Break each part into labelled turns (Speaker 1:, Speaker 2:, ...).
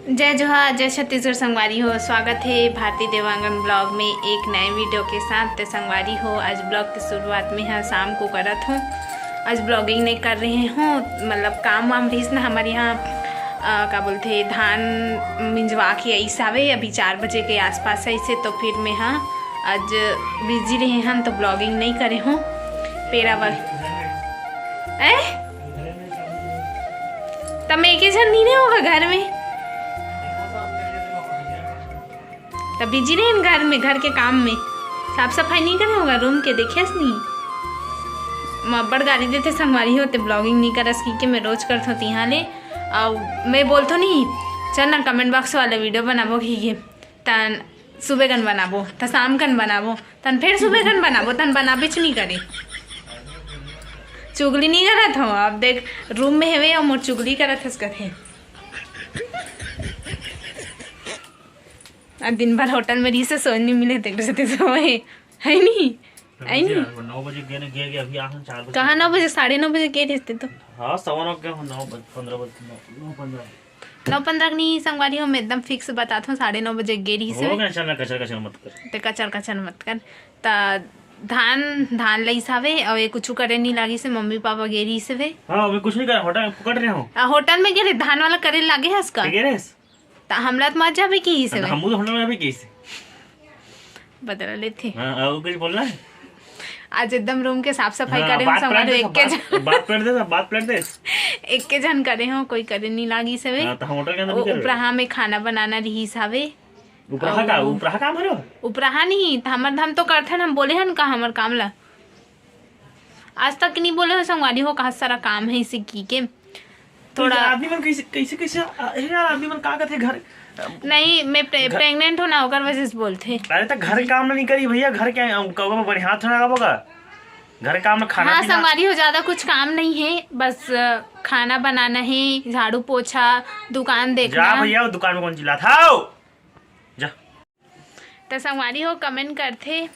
Speaker 1: जय जोहार, जय छत्तीसगढ़। संगवारी हो, स्वागत है भारती देवांगन ब्लॉग में एक नए वीडियो के साथ। तो संगवारी हो, आज ब्लॉग की शुरुआत में है शाम को करत हूँ। आज ब्लॉगिंग नहीं कर रहे हूँ, मतलब काम वाम रही ना हमारे यहाँ क्या बोलते धान मिंजवा के ऐसा आवे। अभी 4 बजे के आसपास ऐसे, तो फिर मैं हाँ आज बिजी रहे हम तो ब्लॉगिंग नहीं करे हूँ। पेरावल तब मैं एक ही जन नहीं होगा घर में, तब बिजी रहे घर में, घर के काम में। साफ सफाई नहीं करे होगा रूम के, देखिए नहीं मब्बड़ गाड़ी देते संगवारी होते ब्लॉगिंग नहीं करस की मैं रोज करत होती यहाँ ले। और मैं बोलतो नहीं चल ना कमेंट बॉक्स वाले वीडियो बनाबो कि तन सुबह कन बनाबो त शाम कन बनाबो तन फिर सुबह कन बनाबो तन बनाबेच नहीं करे। चुगली नहीं करत हो, अब देख रूम में हेवे और मोर चुगली करत हस कथे। अब दिन भर होटल में रही से सोच नहीं मिले तेरे सोए है नहीं।
Speaker 2: 9 बजे गए अभी आ 4 बजे।
Speaker 1: कहाँ 9 बजे? 9:30 बजे गए थे तो
Speaker 2: हाँ 9:15 के 9:15
Speaker 1: 9:15 नहीं संगवारी हो, मैं एकदम फिक्स बताता हूँ 9:30 बजे गए रही से।
Speaker 2: कचर कचर मत कर,
Speaker 1: ते कचर मत कर। ता धान लई सावे और ये कुछ करे नहीं लागी से मम्मी पापा गए रही से वे।
Speaker 2: हाँ मैं कुछ नहीं कर, होटल पकड़ रहे हो।
Speaker 1: होटल में गए धान वाला करे लागे है इसका ता हमला तो मत जावे की से
Speaker 2: हम तो होटल में भी कैसे
Speaker 1: बदला लेते।
Speaker 2: हां और कुछ बोलना है?
Speaker 1: आज एकदम रूम के साफ सफाई करे हम संगवारी एक के
Speaker 2: बात प्लेट दे
Speaker 1: एक के जन करे हो, कोई करे नहीं लागी से वे।
Speaker 2: हां तो होटल के अंदर भी करे।
Speaker 1: उपराहा में खाना बनाना रही सावे।
Speaker 2: उपराहा काम है।
Speaker 1: उपराहा नहीं हमर हम तो करथे हम बोले हन का हमर काम ला आज तक नहीं बोले हो संगवारी हो, कहा सारा काम है इसी की के थोड़ा
Speaker 2: आदमी मन कैसे यार आदमी मन का कहते घर
Speaker 1: नहीं मैं प्रेग्नेंट हो ना होकर वजह से बोलते।
Speaker 2: अरे तो घर काम नहीं करी भैया, घर के कहोगे बढ़िया हाथ ना लगाओगा घर काम में खाना।
Speaker 1: हाँ संगवारी हो, ज्यादा कुछ काम नहीं है, बस खाना बनाना है, झाड़ू पोछा, दुकान देखना।
Speaker 2: जा भैया दुकान में कौन चिल्ला था जा।
Speaker 1: तो संगवारी हो कमेंट करते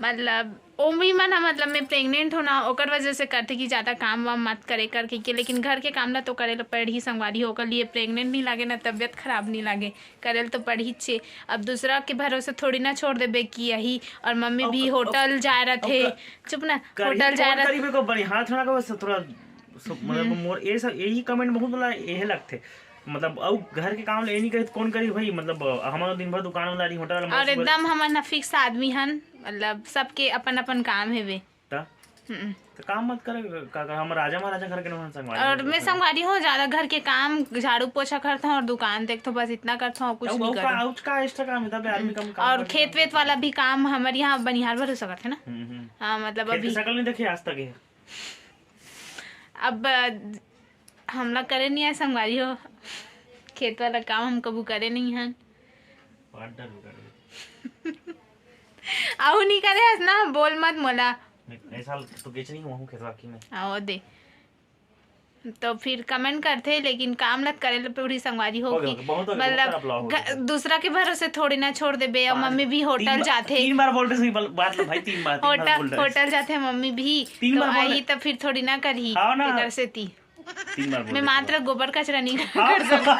Speaker 1: मतलब ओमी मन मतलब मैं प्रेग्नेंट हो ना ओकर वजह से करते कि ज़्यादा काम वाम मत करे करके के, लेकिन घर के काम ला तो करे पड़ ही संगवारी होकर लिए प्रेग्नेंट नहीं लागे ना तबीयत खराब नहीं लागे, करे तो पड़ ही छे। अब दूसरा के भरोसे थोड़ी ना छोड़ देबे कि यही। और मम्मी भी होटल जा रहे थे, चुप ना होटल जा रहे
Speaker 2: यही कमेंट बहुत बोला यही लगते मतलब अब घर के काम ले नहीं करे कौन करी भाई। मतलब हमारा दिन भर दुकान वाला होटल
Speaker 1: और एकदम हमार ना फिक्स आदमी हन, मतलब सबके अपन अपन काम है वे
Speaker 2: तो काम मत करे। हम राजा महाराजा घर के नहीं संगवारी।
Speaker 1: और मैं संगवारी हूँ ज्यादा घर के काम झाड़ू पोछा करता हूँ और दुकान देखता हूँ, बस इतना करता हूँ, कुछ नहीं करता।
Speaker 2: एक्स्ट्रा काम है आदमी कम
Speaker 1: और खेत वेत वाला भी काम हमारे यहाँ बनिहार भरोसा करते ना। हाँ मतलब अभी
Speaker 2: शक्ल नहीं देखी आज तक।
Speaker 1: अब हमला करे नहीं है संगवारी हो, खेत वाला काम हम कबू करे नहीं हैं। आओ नहीं करे हस ना, बोल मत मोला
Speaker 2: साल तो बेच नहीं हुआ हूं खेत बाकी में।
Speaker 1: आओ दे तो फिर कमेंट करते, लेकिन काम लत करे पूरी संगवारी हो कि मतलब दूसरा के भरोसे थोड़ी ना छोड़ दे बे। और मम्मी भी होटल जाते
Speaker 2: 3 बार बोल रहे बात लो भाई 3 बार
Speaker 1: होटल जाते मम्मी भी तो आई तो फिर थोड़ी ना करी कर से
Speaker 2: 3 बार
Speaker 1: मैं मात्र गोबर कचरा नहीं कर सकता।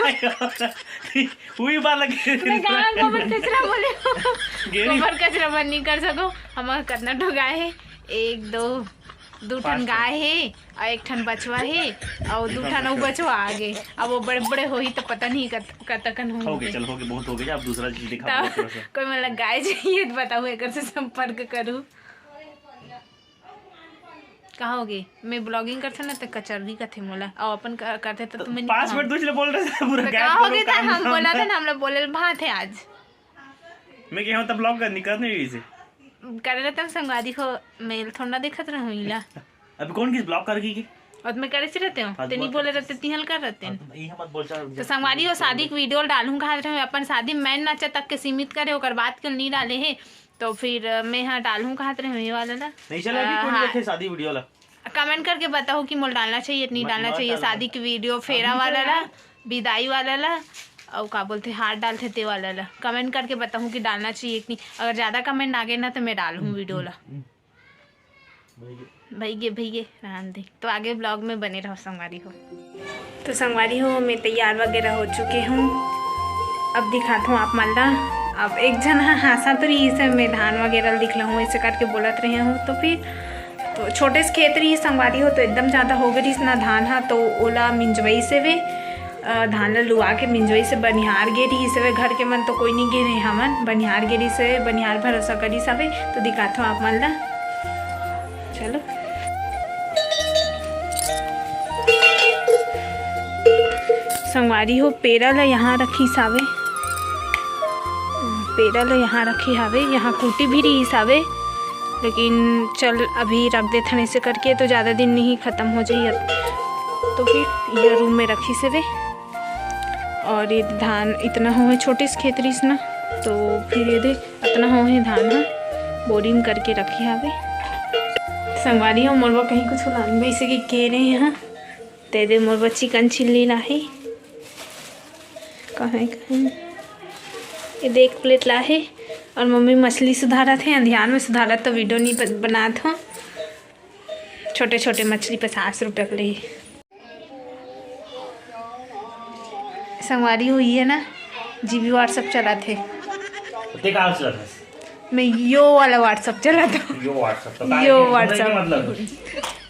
Speaker 2: वही बात लगी
Speaker 1: गोबर कचरा बोले गोबर कचरा बंद नहीं कर सको। हमारा कितना ठो गाय है, 1 2 ठन गाय है और 1 ठन बचवा है और 2 ठन बचवा आगे। अब वो बड़े बड़े हो ही तो पता नहीं कतकन होंगे।
Speaker 2: चल हो गए बहुत हो गए, अब दूसरा चीज दिखा
Speaker 1: कोई मतलब गाय चाहिए तो बताओ एक से संपर्क करूँ। कहोगे मैं ब्लॉगिंग करते ना तो कचरगी कथे मोला और अपन करते तो तुम
Speaker 2: 5 मिनट दूसरे बोल रहे थे पूरा
Speaker 1: क्या हो गया था। हम बोला था ना हम लोग बोले भात है आज
Speaker 2: मैं क्या होता ब्लॉग करनी करने इसे
Speaker 1: करे रहते हम संगवारी को मेल थोड़ा देखत रहिला।
Speaker 2: अभी कौन किस ब्लॉग कर की
Speaker 1: और मैं करे से रहते हो ते नहीं बोले रहते तिहल कर रहते हैं। यही मत बोल तो संगवारी हो शादी की वीडियो डालूं कहा रहे अपन शादी मैन नाचा तक के सीमित करे ओकर बात के नहीं डाले है तो फिर मैं हाँ डालूं कहा रहे वाला ना नहीं चला अभी कौन देखे शादी वीडियो ला कमेंट करके बताओ कि मोल डालना चाहिए नहीं डालना चाहिए। शादी की वीडियो फेरा वाला ला, विदाई वाला ला और क्या बोलते हाथ डालते ते वाला ला, कमेंट करके बताऊँ कि डालना चाहिए कि नहीं। अगर ज़्यादा कमेंट आ गए ना तो मैं डालूँ वीडियो ला। भैया रहने दे तो आगे ब्लॉग में बने रहो संगवारी हो। तो संगवारी हो मैं तैयार वगैरह हो चुके हूँ अब दिखाता हूँ आप मालदा। अब एक जन हाँसा तो रही से मैं धान वगैरह दिखला हूँ ऐसे करके बोलत रहे हूँ। तो फिर तो छोटे से खेत रही संगवारी हो तो एकदम ज़्यादा हो गई ना धान हा तो ओला मिंजवई से वे धान ला लुआ के मिंजवई से बनिहार गे रही से वे घर के मन तो कोई नहीं गे रहे हमन बनिहार गे रही से बनिहार भरोसा करी सवे। तो दिखाता हूँ आप मालदा। चलो संगवारी हो पेड़ा ला यहाँ रखी सावे, पेड़ा ला यहाँ रखी हावे, यहाँ कूटी भी रही सावे लेकिन चल अभी रख दे थने से करके तो ज़्यादा दिन नहीं ख़त्म हो जाइए। तो फिर ये रूम में रखी से वे और ये धान इतना हो है छोटे से खेत रही ना तो फिर ये दे इतना हो है धान है बोरिंग करके रखी हावे। संगवारी हो मोरबा कहीं कुछ लान वैसे कि के रहे यहाँ ते दे मोरबा चिकन चिल्ली लाहे कहाँ कहाँ ये देख प्लेट लाहे और मम्मी मछली सुधारा थे ध्यान में सुधारा तो वीडियो नहीं बना था। छोटे छोटे मछली 50 रुपये के लिए संगवारी हुई है ना। जीबी व्हाट्सअप चला थे मैं यो वाला व्हाट्सअप चला था यो व्हाट्सअप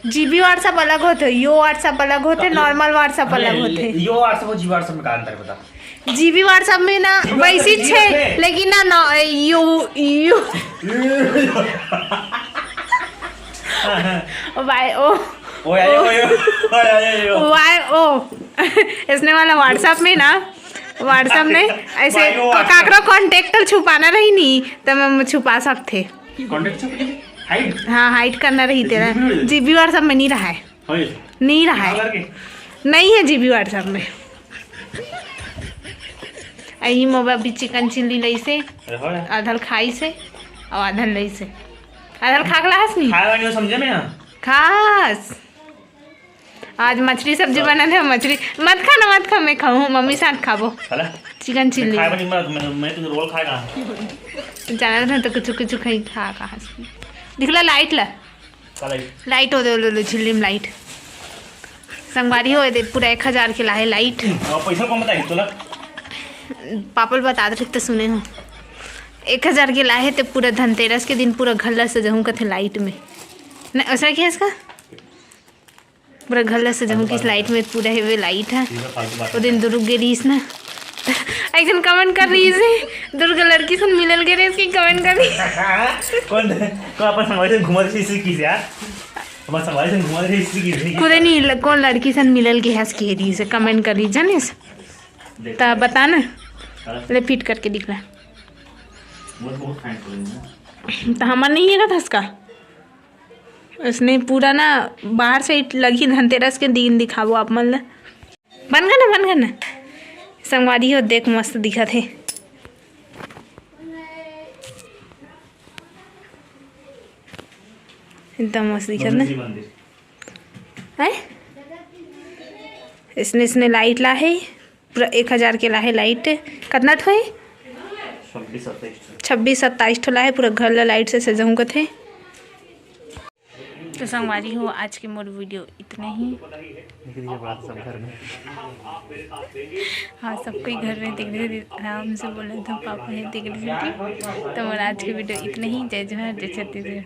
Speaker 1: जीबी व्हाट्सअप अलग होते यो व्हाट्सअप अलग होते नॉर्मल व्हाट्सअप अलग होते।
Speaker 2: यो व्हाट्सअप और जीबी व्हाट्सअप में का अंतर बता।
Speaker 1: जीबी व्हाट्सअप में ना वैसी छे लेकिन ना यू यू वाई ओ वाई ओ इसने वाला व्हाट्सअप में ना व्हाट्सअप में ऐसे काकरो कांटेक्ट छुपाना रही नहीं तो मैं छुपा सकते हाँ हाइड करना रही तेरा। जीबी व्हाट्सअप में नहीं रहा है नहीं रहा है नहीं है जीबी व्हाट्सअप में। आई मोबाइल भी चिकन चिल्ली लई से आधल खाई से और आधल लई से आधल खा क्लास नहीं
Speaker 2: खाए समझे में
Speaker 1: खास आज मछली सब्जी बना थे मछली मत खा मैं खाऊँ मम्मी साथ खाबो चिकन चिल्ली
Speaker 2: मैं तो रोल खाएगा
Speaker 1: जाना था तो कुछ खाई खा कहाँ से दिखला लाइट ला लाइट हो दे चिल्ली में लाइट संगवारी हो दे पूरा 1000 के लाए लाइट
Speaker 2: पैसा कम बताइए तोला
Speaker 1: पापल बता रहे तो सुने हो 1000 के लाए थे पूरा धनतेरस के दिन पूरा घल्ला सजाऊँ का थे लाइट में नहीं ऐसा क्या है इसका पूरा घल्ला सजाऊँ की इस लाइट में पूरा है वे लाइट है वो दिन दुर्ग गिरी इस ना एक दिन कमेंट कर रही है दुर्गा लड़की से मिलल गए इसकी कमेंट कर रही
Speaker 2: कौन अपन संगवारी से घुमा रही थी किस यार अपन संगवारी से घुमा रही थी
Speaker 1: खुद नहीं कौन लड़की से मिलल के हंस के रही से कमेंट कर रही जाने तो बता ना ले फिट करके दिखला तो हमारा नहीं है था इसका उसने पूरा ना बाहर से लगी धनतेरस के दिन दिखावो आप मन बन गया ना संगवारी हो देख मस्त दिखा थे एकदम मस्त दिखा ना है इसने लाइट ला है पूरा 1000 के ला है लाइट कितना ठो है 26-27 ठो ला है पूरा घर ला लाइट से सजाऊँ का थे। तो संगवारी हो आज के मोर वीडियो इतना ही
Speaker 2: सब घर में
Speaker 1: हाँ सबको घर में देख रहे आराम से बोला था पापा है देख रहे थे। तो मोर आज के वीडियो इतना ही जय जोहार जय छत्तीसगढ़।